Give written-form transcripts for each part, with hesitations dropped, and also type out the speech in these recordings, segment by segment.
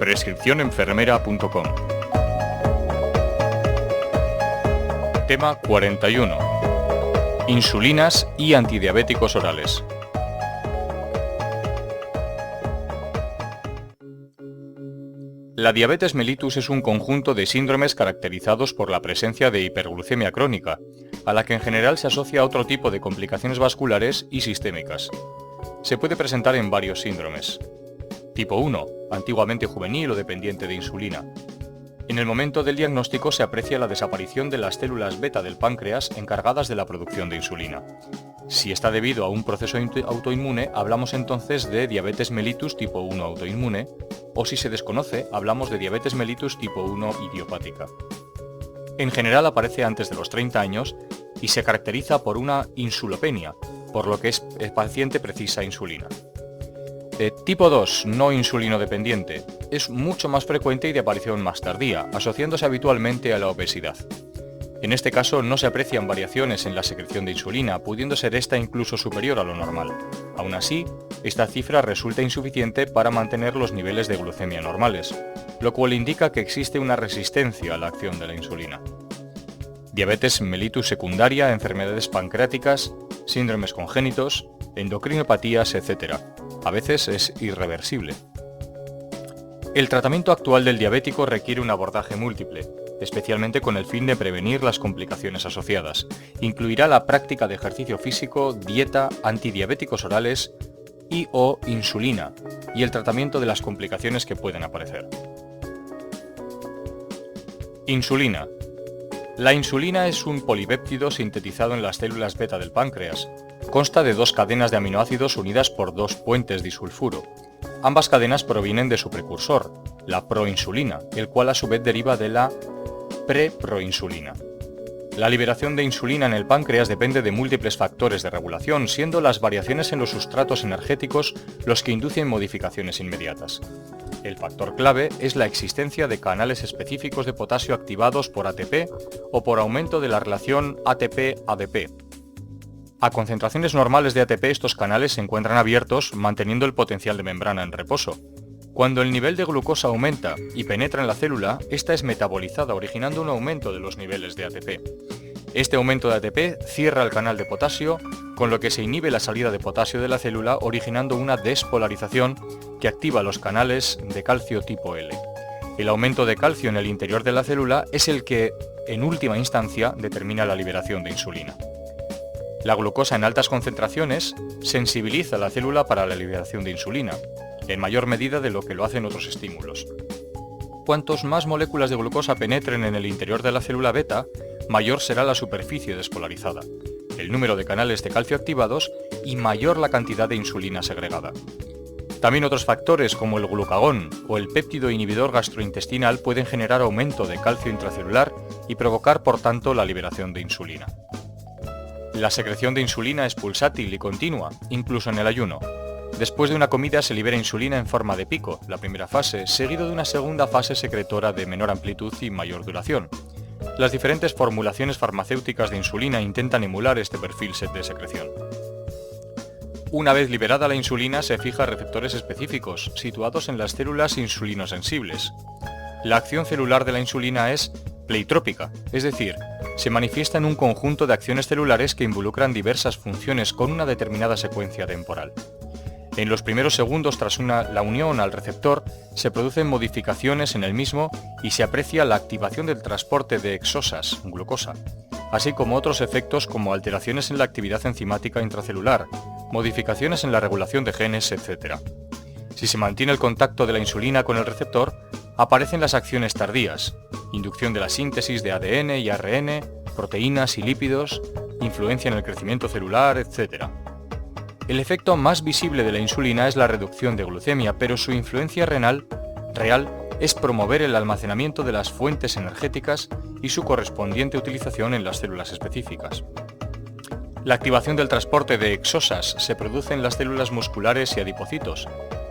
prescripcionenfermera.com. Tema 41. Insulinas y antidiabéticos orales. La diabetes mellitus es un conjunto de síndromes caracterizados por la presencia de hiperglucemia crónica, a la que en general se asocia otro tipo de complicaciones vasculares y sistémicas. Se puede presentar en varios síndromes. Tipo 1, antiguamente juvenil o dependiente de insulina. En el momento del diagnóstico se aprecia la desaparición de las células beta del páncreas encargadas de la producción de insulina. Si está debido a un proceso autoinmune, hablamos entonces de diabetes mellitus tipo 1 autoinmune, o si se desconoce, hablamos de diabetes mellitus tipo 1 idiopática. En general aparece antes de los 30 años y se caracteriza por una insulopenia, por lo que el paciente precisa insulina. Tipo 2, no insulino dependiente, es mucho más frecuente y de aparición más tardía, asociándose habitualmente a la obesidad. En este caso no se aprecian variaciones en la secreción de insulina, pudiendo ser esta incluso superior a lo normal. Aún así, esta cifra resulta insuficiente para mantener los niveles de glucemia normales, lo cual indica que existe una resistencia a la acción de la insulina. Diabetes mellitus secundaria, enfermedades pancreáticas, síndromes congénitos, endocrinopatías, etc. A veces es irreversible. El tratamiento actual del diabético requiere un abordaje múltiple, especialmente con el fin de prevenir las complicaciones asociadas. Incluirá la práctica de ejercicio físico, dieta, antidiabéticos orales y/o insulina, y el tratamiento de las complicaciones que pueden aparecer. Insulina. La insulina es un polipéptido sintetizado en las células beta del páncreas. Consta de dos cadenas de aminoácidos unidas por dos puentes disulfuro. Ambas cadenas provienen de su precursor, la proinsulina, el cual a su vez deriva de la preproinsulina. La liberación de insulina en el páncreas depende de múltiples factores de regulación, siendo las variaciones en los sustratos energéticos los que inducen modificaciones inmediatas. El factor clave es la existencia de canales específicos de potasio activados por ATP o por aumento de la relación ATP-ADP. A concentraciones normales de ATP estos canales se encuentran abiertos, manteniendo el potencial de membrana en reposo. Cuando el nivel de glucosa aumenta y penetra en la célula, esta es metabolizada, originando un aumento de los niveles de ATP. Este aumento de ATP cierra el canal de potasio, con lo que se inhibe la salida de potasio de la célula, originando una despolarización que activa los canales de calcio tipo L. El aumento de calcio en el interior de la célula es el que, en última instancia, determina la liberación de insulina. La glucosa en altas concentraciones sensibiliza a la célula para la liberación de insulina, en mayor medida de lo que lo hacen otros estímulos. Cuantos más moléculas de glucosa penetren en el interior de la célula beta, mayor será la superficie despolarizada, el número de canales de calcio activados y mayor la cantidad de insulina segregada. También otros factores como el glucagón o el péptido inhibidor gastrointestinal pueden generar aumento de calcio intracelular y provocar por tanto la liberación de insulina. La secreción de insulina es pulsátil y continua, incluso en el ayuno. Después de una comida se libera insulina en forma de pico, la primera fase, seguido de una segunda fase secretora de menor amplitud y mayor duración. Las diferentes formulaciones farmacéuticas de insulina intentan emular este perfil de secreción. Una vez liberada la insulina se fija receptores específicos, situados en las células insulinosensibles. La acción celular de la insulina es pleitrópica, es decir, se manifiesta en un conjunto de acciones celulares que involucran diversas funciones con una determinada secuencia temporal. En los primeros segundos tras la unión al receptor se producen modificaciones en el mismo y se aprecia la activación del transporte de exosas, glucosa, así como otros efectos como alteraciones en la actividad enzimática intracelular, modificaciones en la regulación de genes, etc. Si se mantiene el contacto de la insulina con el receptor, aparecen las acciones tardías, inducción de la síntesis de ADN y ARN, proteínas y lípidos, influencia en el crecimiento celular, etc. El efecto más visible de la insulina es la reducción de glucemia, pero su influencia real es promover el almacenamiento de las fuentes energéticas y su correspondiente utilización en las células específicas. La activación del transporte de exosas se produce en las células musculares y adipocitos,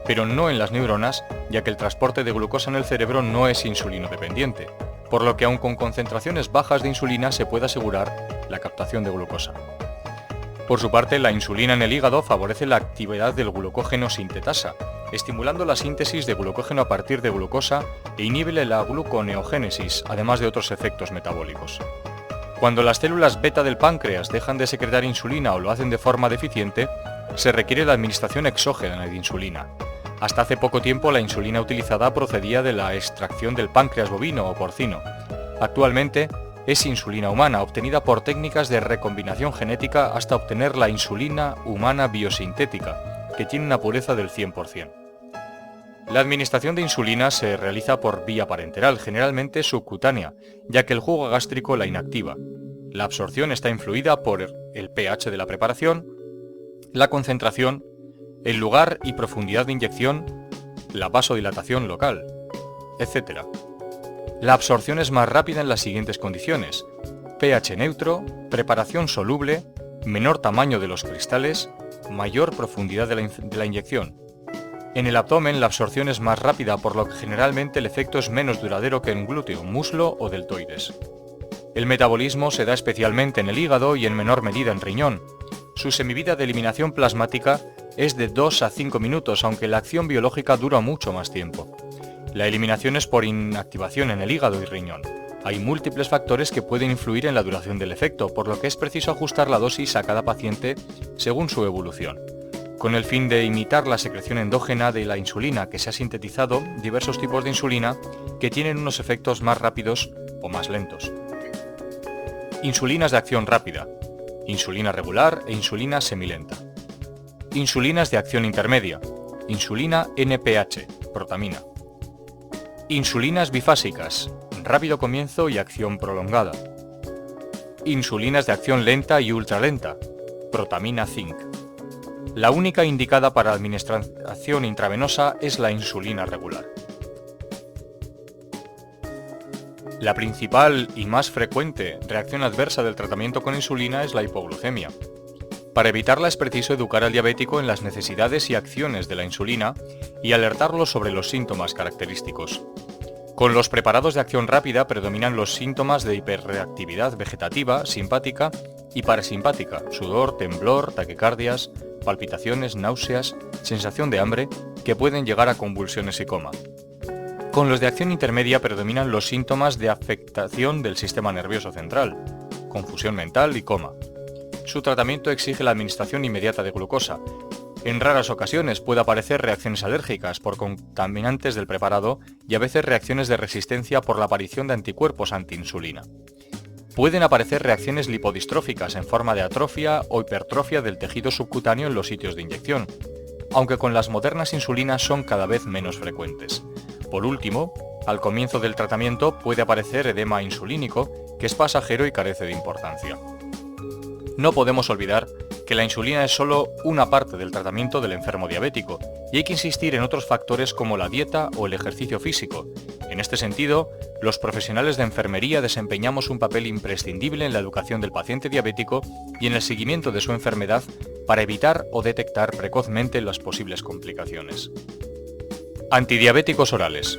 pero no en las neuronas, ya que el transporte de glucosa en el cerebro no es insulino dependiente, por lo que aun con concentraciones bajas de insulina se puede asegurar la captación de glucosa. Por su parte, la insulina en el hígado favorece la actividad del glucógeno sintetasa, estimulando la síntesis de glucógeno a partir de glucosa e inhibe la gluconeogénesis, además de otros efectos metabólicos. Cuando las células beta del páncreas dejan de secretar insulina o lo hacen de forma deficiente, se requiere la administración exógena de insulina. Hasta hace poco tiempo la insulina utilizada procedía de la extracción del páncreas bovino o porcino. Actualmente es insulina humana, obtenida por técnicas de recombinación genética hasta obtener la insulina humana biosintética, que tiene una pureza del 100%. La administración de insulina se realiza por vía parenteral, generalmente subcutánea, ya que el jugo gástrico la inactiva. La absorción está influida por el pH de la preparación, la concentración, el lugar y profundidad de inyección, la vasodilatación local, etc. La absorción es más rápida en las siguientes condiciones: pH neutro, preparación soluble, menor tamaño de los cristales, mayor profundidad de la inyección. En el abdomen la absorción es más rápida, por lo que generalmente el efecto es menos duradero que en glúteo, muslo o deltoides. El metabolismo se da especialmente en el hígado y en menor medida en riñón. Su semivida de eliminación plasmática es de 2 a 5 minutos, aunque la acción biológica dura mucho más tiempo. La eliminación es por inactivación en el hígado y riñón. Hay múltiples factores que pueden influir en la duración del efecto, por lo que es preciso ajustar la dosis a cada paciente según su evolución. Con el fin de imitar la secreción endógena de la insulina, que se ha sintetizado diversos tipos de insulina que tienen unos efectos más rápidos o más lentos. Insulinas de acción rápida, insulina regular e insulina semilenta. Insulinas de acción intermedia, insulina NPH, protamina. Insulinas bifásicas, rápido comienzo y acción prolongada. Insulinas de acción lenta y ultralenta, protamina zinc. La única indicada para administración intravenosa es la insulina regular. La principal y más frecuente reacción adversa del tratamiento con insulina es la hipoglucemia. Para evitarla es preciso educar al diabético en las necesidades y acciones de la insulina y alertarlo sobre los síntomas característicos. Con los preparados de acción rápida predominan los síntomas de hiperreactividad vegetativa, simpática y parasimpática, sudor, temblor, taquicardias, palpitaciones, náuseas, sensación de hambre, que pueden llegar a convulsiones y coma. Con los de acción intermedia predominan los síntomas de afectación del sistema nervioso central, confusión mental y coma. Su tratamiento exige la administración inmediata de glucosa. En raras ocasiones puede aparecer reacciones alérgicas por contaminantes del preparado y a veces reacciones de resistencia por la aparición de anticuerpos antiinsulina. Pueden aparecer reacciones lipodistróficas en forma de atrofia o hipertrofia del tejido subcutáneo en los sitios de inyección, aunque con las modernas insulinas son cada vez menos frecuentes. Por último, al comienzo del tratamiento puede aparecer edema insulínico, que es pasajero y carece de importancia. No podemos olvidar que la insulina es solo una parte del tratamiento del enfermo diabético y hay que insistir en otros factores como la dieta o el ejercicio físico. En este sentido, los profesionales de enfermería desempeñamos un papel imprescindible en la educación del paciente diabético y en el seguimiento de su enfermedad para evitar o detectar precozmente las posibles complicaciones. Antidiabéticos orales.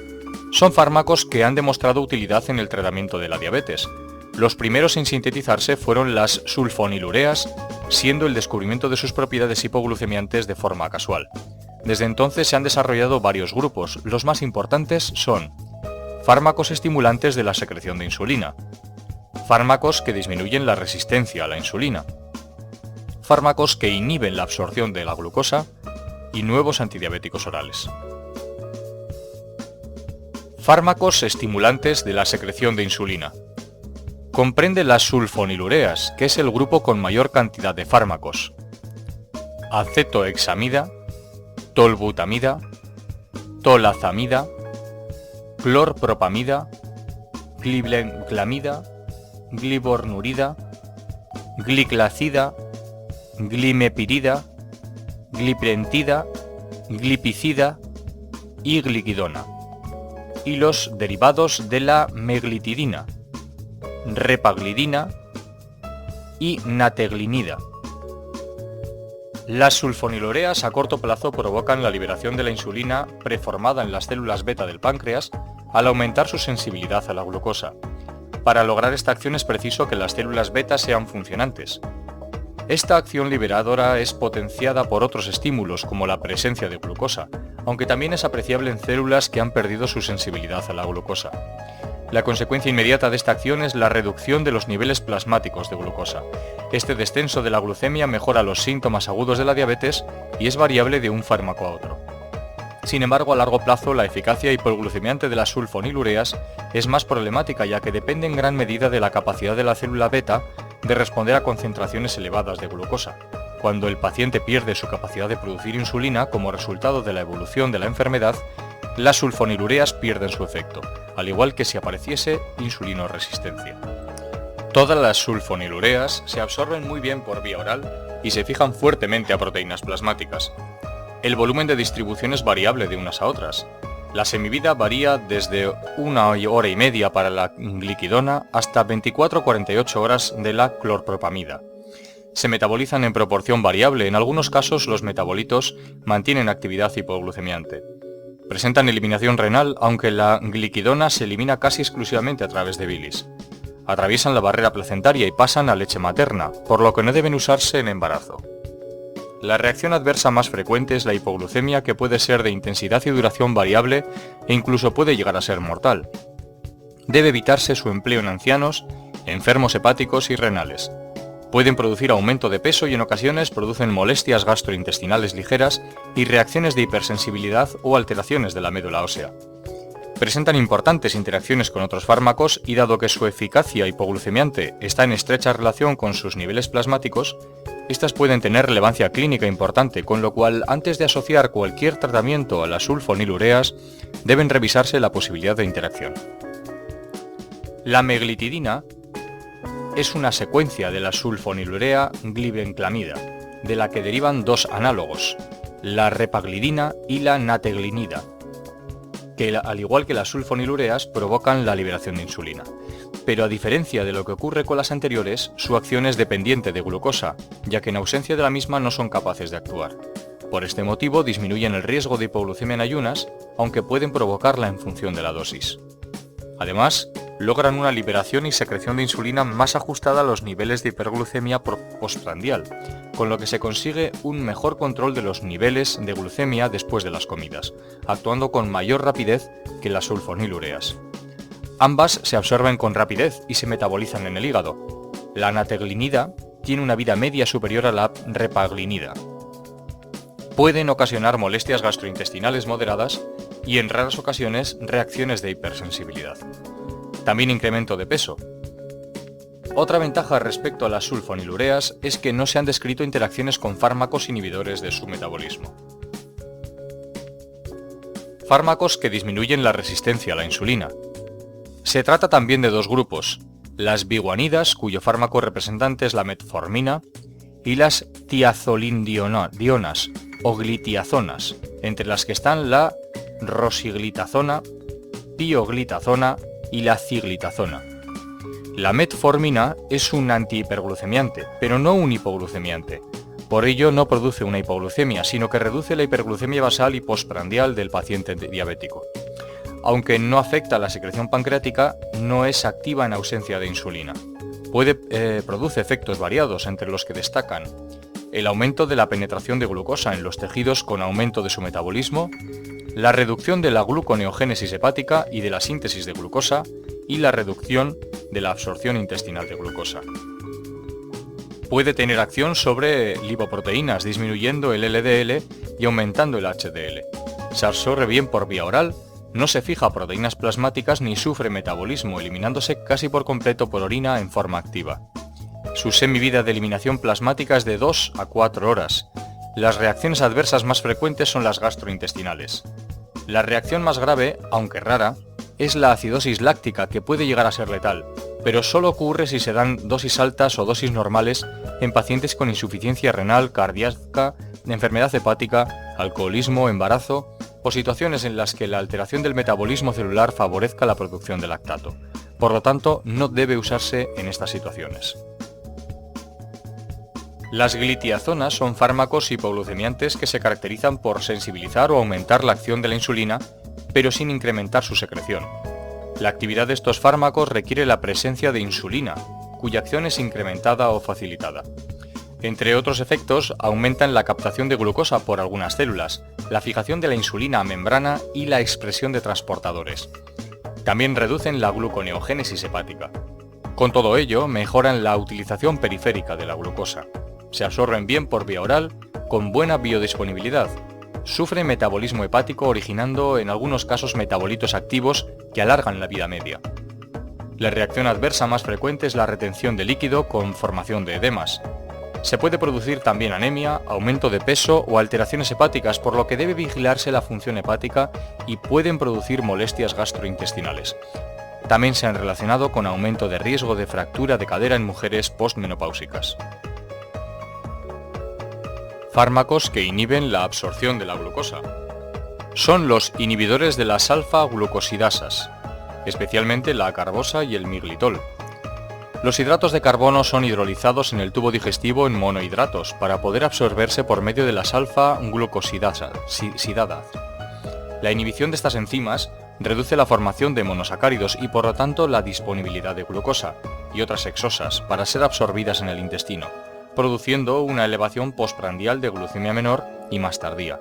Son fármacos que han demostrado utilidad en el tratamiento de la diabetes. Los primeros en sintetizarse fueron las sulfonilureas, siendo el descubrimiento de sus propiedades hipoglucemiantes de forma casual. Desde entonces se han desarrollado varios grupos. Los más importantes son fármacos estimulantes de la secreción de insulina, fármacos que disminuyen la resistencia a la insulina, fármacos que inhiben la absorción de la glucosa y nuevos antidiabéticos orales. Fármacos estimulantes de la secreción de insulina. Comprende las sulfonilureas, que es el grupo con mayor cantidad de fármacos: acetohexamida, tolbutamida, tolazamida, clorpropamida, glibenclamida, glibornurida, gliclazida, glimepirida, gliprentida, glipicida y gliquidona, y los derivados de la meglitidina, repaglidina y nateglinida. Las sulfonilureas a corto plazo provocan la liberación de la insulina preformada en las células beta del páncreas al aumentar su sensibilidad a la glucosa. Para lograr esta acción es preciso que las células beta sean funcionantes. Esta acción liberadora es potenciada por otros estímulos como la presencia de glucosa, aunque también es apreciable en células que han perdido su sensibilidad a la glucosa. La consecuencia inmediata de esta acción es la reducción de los niveles plasmáticos de glucosa. Este descenso de la glucemia mejora los síntomas agudos de la diabetes y es variable de un fármaco a otro. Sin embargo, a largo plazo, la eficacia hipoglucemiante de las sulfonilureas es más problemática, ya que depende en gran medida de la capacidad de la célula beta de responder a concentraciones elevadas de glucosa. Cuando el paciente pierde su capacidad de producir insulina como resultado de la evolución de la enfermedad, las sulfonilureas pierden su efecto, al igual que si apareciese insulinoresistencia. Todas las sulfonilureas se absorben muy bien por vía oral y se fijan fuertemente a proteínas plasmáticas. El volumen de distribución es variable de unas a otras. La semivida varía desde 1 hora y media para la gliquidona hasta 24-48 horas de la clorpropamida. Se metabolizan en proporción variable, en algunos casos los metabolitos mantienen actividad hipoglucemiante. Presentan eliminación renal, aunque la gliquidona se elimina casi exclusivamente a través de bilis. Atraviesan la barrera placentaria y pasan a leche materna, por lo que no deben usarse en embarazo. La reacción adversa más frecuente es la hipoglucemia, que puede ser de intensidad y duración variable e incluso puede llegar a ser mortal. Debe evitarse su empleo en ancianos, enfermos hepáticos y renales. Pueden producir aumento de peso y en ocasiones producen molestias gastrointestinales ligeras y reacciones de hipersensibilidad o alteraciones de la médula ósea. Presentan importantes interacciones con otros fármacos y dado que su eficacia hipoglucemiante está en estrecha relación con sus niveles plasmáticos, estas pueden tener relevancia clínica importante, con lo cual antes de asociar cualquier tratamiento a las sulfonilureas deben revisarse la posibilidad de interacción. La meglitidina es una secuencia de la sulfonilurea glibenclamida, de la que derivan dos análogos, la repaglidina y la nateglinida, que al igual que las sulfonilureas provocan la liberación de insulina. Pero a diferencia de lo que ocurre con las anteriores, su acción es dependiente de glucosa, ya que en ausencia de la misma no son capaces de actuar. Por este motivo disminuyen el riesgo de hipoglucemia en ayunas, aunque pueden provocarla en función de la dosis. Además, logran una liberación y secreción de insulina más ajustada a los niveles de hiperglucemia postprandial, con lo que se consigue un mejor control de los niveles de glucemia después de las comidas, actuando con mayor rapidez que las sulfonilureas. Ambas se absorben con rapidez y se metabolizan en el hígado. La nateglinida tiene una vida media superior a la repaglinida. Pueden ocasionar molestias gastrointestinales moderadas y en raras ocasiones reacciones de hipersensibilidad. También incremento de peso. Otra ventaja respecto a las sulfonilureas es que no se han descrito interacciones con fármacos inhibidores de su metabolismo. Fármacos que disminuyen la resistencia a la insulina. Se trata también de dos grupos, las biguanidas, cuyo fármaco representante es la metformina, y las tiazolindionas o glitiazonas, entre las que están la rosiglitazona, pioglitazona y la ciglitazona. La metformina es un antihiperglucemiante, pero no un hipoglucemiante. Por ello no produce una hipoglucemia, sino que reduce la hiperglucemia basal y postprandial del paciente diabético. Aunque no afecta a la secreción pancreática, no es activa en ausencia de insulina. Produce efectos variados, entre los que destacan el aumento de la penetración de glucosa en los tejidos con aumento de su metabolismo, la reducción de la gluconeogénesis hepática y de la síntesis de glucosa, y la reducción de la absorción intestinal de glucosa. Puede tener acción sobre lipoproteínas, disminuyendo el LDL y aumentando el HDL. Se absorbe bien por vía oral, no se fija a proteínas plasmáticas ni sufre metabolismo, eliminándose casi por completo por orina en forma activa. Su semivida de eliminación plasmática es de 2 a 4 horas. Las reacciones adversas más frecuentes son las gastrointestinales. La reacción más grave, aunque rara, es la acidosis láctica, que puede llegar a ser letal, pero solo ocurre si se dan dosis altas o dosis normales en pacientes con insuficiencia renal, cardíaca, enfermedad hepática, alcoholismo, embarazo o situaciones en las que la alteración del metabolismo celular favorezca la producción de lactato. Por lo tanto, no debe usarse en estas situaciones. Las glitiazonas son fármacos hipoglucemiantes que se caracterizan por sensibilizar o aumentar la acción de la insulina, pero sin incrementar su secreción. La actividad de estos fármacos requiere la presencia de insulina, cuya acción es incrementada o facilitada. Entre otros efectos, aumentan la captación de glucosa por algunas células, la fijación de la insulina a membrana y la expresión de transportadores. También reducen la gluconeogénesis hepática. Con todo ello, mejoran la utilización periférica de la glucosa. Se absorben bien por vía oral, con buena biodisponibilidad. Sufren metabolismo hepático originando en algunos casos metabolitos activos que alargan la vida media. La reacción adversa más frecuente es la retención de líquido con formación de edemas. Se puede producir también anemia, aumento de peso o alteraciones hepáticas, por lo que debe vigilarse la función hepática y pueden producir molestias gastrointestinales. También se han relacionado con aumento de riesgo de fractura de cadera en mujeres postmenopáusicas. Fármacos que inhiben la absorción de la glucosa. Son los inhibidores de las alfa-glucosidasas, especialmente la acarbosa y el miglitol. Los hidratos de carbono son hidrolizados en el tubo digestivo en monohidratos para poder absorberse por medio de las alfa-glucosidasas. La inhibición de estas enzimas reduce la formación de monosacáridos y por lo tanto la disponibilidad de glucosa y otras hexosas para ser absorbidas en el intestino, produciendo una elevación postprandial de glucemia menor y más tardía.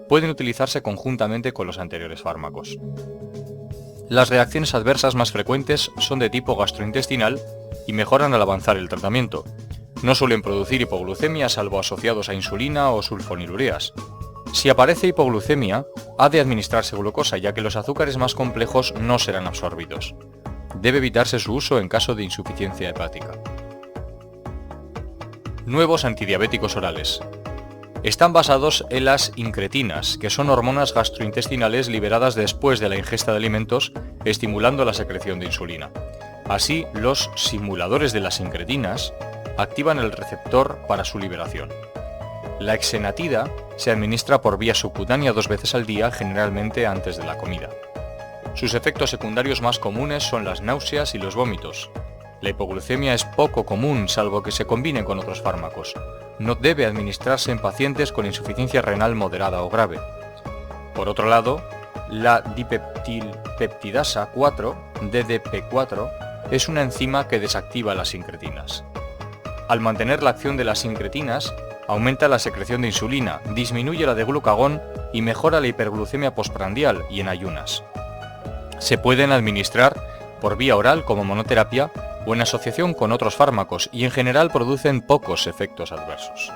Pueden utilizarse conjuntamente con los anteriores fármacos. Las reacciones adversas más frecuentes son de tipo gastrointestinal y mejoran al avanzar el tratamiento. No suelen producir hipoglucemia salvo asociados a insulina o sulfonilureas. Si aparece hipoglucemia, ha de administrarse glucosa ya que los azúcares más complejos no serán absorbidos. Debe evitarse su uso en caso de insuficiencia hepática. Nuevos antidiabéticos orales. Están basados en las incretinas, que son hormonas gastrointestinales liberadas después de la ingesta de alimentos, estimulando la secreción de insulina. Así, los simuladores de las incretinas activan el receptor para su liberación. La exenatida se administra por vía subcutánea 2 veces al día, generalmente antes de la comida. Sus efectos secundarios más comunes son las náuseas y los vómitos. La hipoglucemia es poco común, salvo que se combine con otros fármacos. No debe administrarse en pacientes con insuficiencia renal moderada o grave. Por otro lado, la dipeptilpeptidasa 4, DDP4, es una enzima que desactiva las incretinas. Al mantener la acción de las incretinas, aumenta la secreción de insulina, disminuye la de glucagón y mejora la hiperglucemia postprandial y en ayunas. Se pueden administrar por vía oral como monoterapia o en asociación con otros fármacos y en general producen pocos efectos adversos.